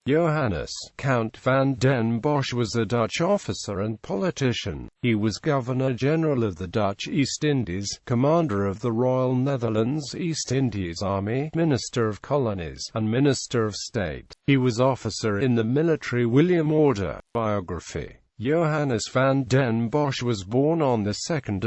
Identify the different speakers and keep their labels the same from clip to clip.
Speaker 1: Johannes, Count van den Bosch was a Dutch officer and politician. He was Governor-General of the Dutch East Indies, Commander of the Royal Netherlands East Indies Army, Minister of Colonies, and Minister of State. He was officer in the military William Order. Biography. Johannes van den Bosch was born on 2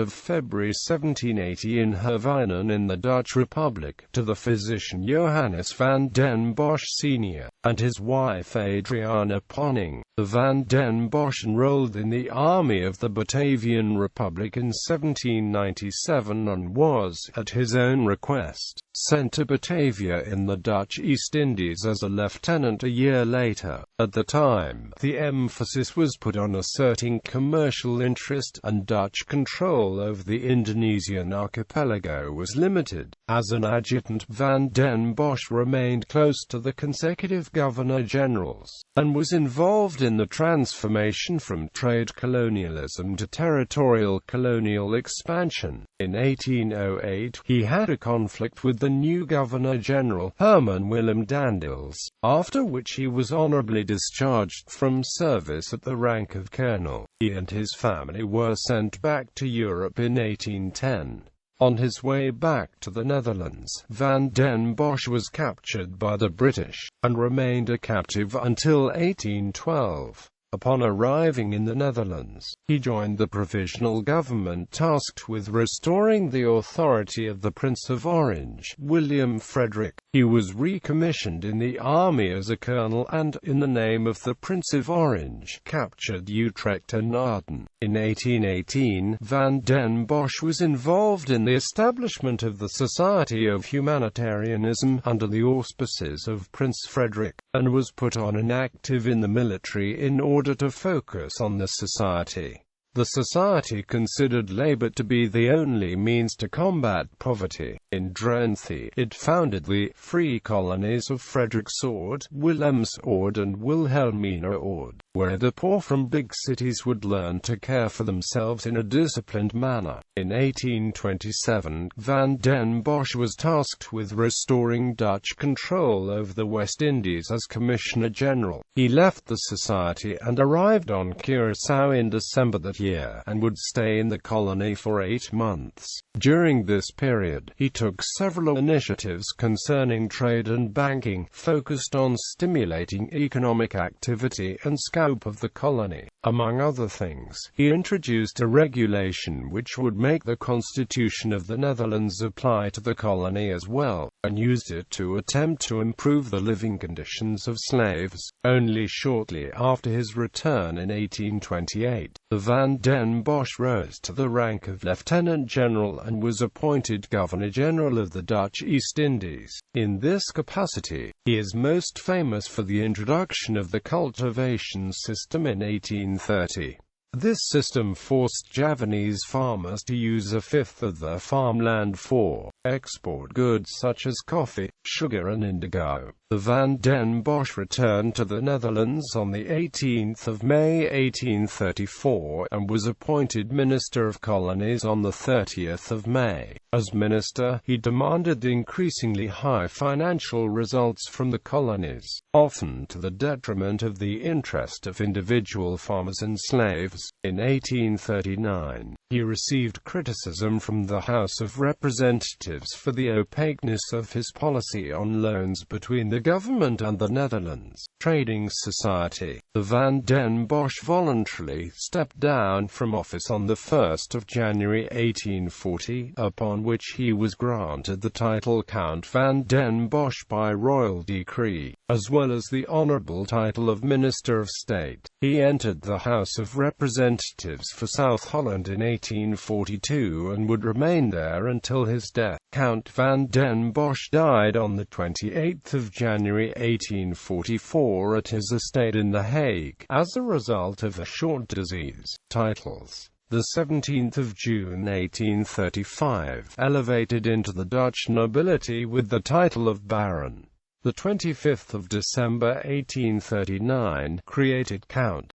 Speaker 1: February 1780 in Herwijnen in the Dutch Republic, to the physician Johannes van den Bosch Sr. and his wife Adriana Ponning. The van den Bosch enrolled in the army of the Batavian Republic in 1797 and was, at his own request, sent to Batavia in the Dutch East Indies as a lieutenant a year later. At the time, the emphasis was put on asserting commercial interest, and Dutch control over the Indonesian archipelago was limited. As an adjutant, van den Bosch remained close to the consecutive governor-generals, and was involved in the transformation from trade colonialism to territorial colonial expansion. In 1808, he had a conflict with the new Governor-General, Herman Willem Daendels, after which he was honorably discharged from service at the rank of colonel. He and his family were sent back to Europe in 1810. On his way back to the Netherlands, van den Bosch was captured by the British, and remained a captive until 1812. Upon arriving in the Netherlands, he joined the provisional government tasked with restoring the authority of the Prince of Orange, William Frederick. He was recommissioned in the army as a colonel and, in the name of the Prince of Orange, captured Utrecht and Naarden. In 1818, van den Bosch was involved in the establishment of the Society of Humanitarianism, under the auspices of Prince Frederick, and was put on inactive in the military in order to focus on the society. The society considered labor to be the only means to combat poverty. In Drenthe, it founded the Free Colonies of Frederiksord, Willemsord and Wilhelminaord, where the poor from big cities would learn to care for themselves in a disciplined manner. In 1827, van den Bosch was tasked with restoring Dutch control over the West Indies as Commissioner-General. He left the society and arrived on Curaçao in December that year, and would stay in the colony for 8 months. During this period, he took several initiatives concerning trade and banking, focused on stimulating economic activity and scope of the colony. Among other things, he introduced a regulation which would make the Constitution of the Netherlands apply to the colony as well, and used it to attempt to improve the living conditions of slaves. Only shortly after his return in 1828, the van den Bosch rose to the rank of Lieutenant General and was appointed Governor-General of the Dutch East Indies. In this capacity, he is most famous for the introduction of the cultivation system in 1830. This system forced Javanese farmers to use a fifth of their farmland for export goods such as coffee, sugar and indigo. The van den Bosch returned to the Netherlands on 18 May 1834, and was appointed Minister of Colonies on 30 May. As minister, he demanded increasingly high financial results from the colonies, often to the detriment of the interest of individual farmers and slaves. In 1839, he received criticism from the House of Representatives for the opaqueness of his policy on loans between the government and the Netherlands Trading Society. The van den Bosch voluntarily stepped down from office on 1 January 1840, upon which he was granted the title Count van den Bosch by royal decree, as well as the honorable title of Minister of State. He entered the House of Representatives for South Holland in 1842 and would remain there until his death. Count van den Bosch died on 28 January 1844 at his estate in The Hague, as a result of a short disease. Titles: the 17th of June 1835, elevated into the Dutch nobility with the title of Baron. The 25th of December 1839, created Count.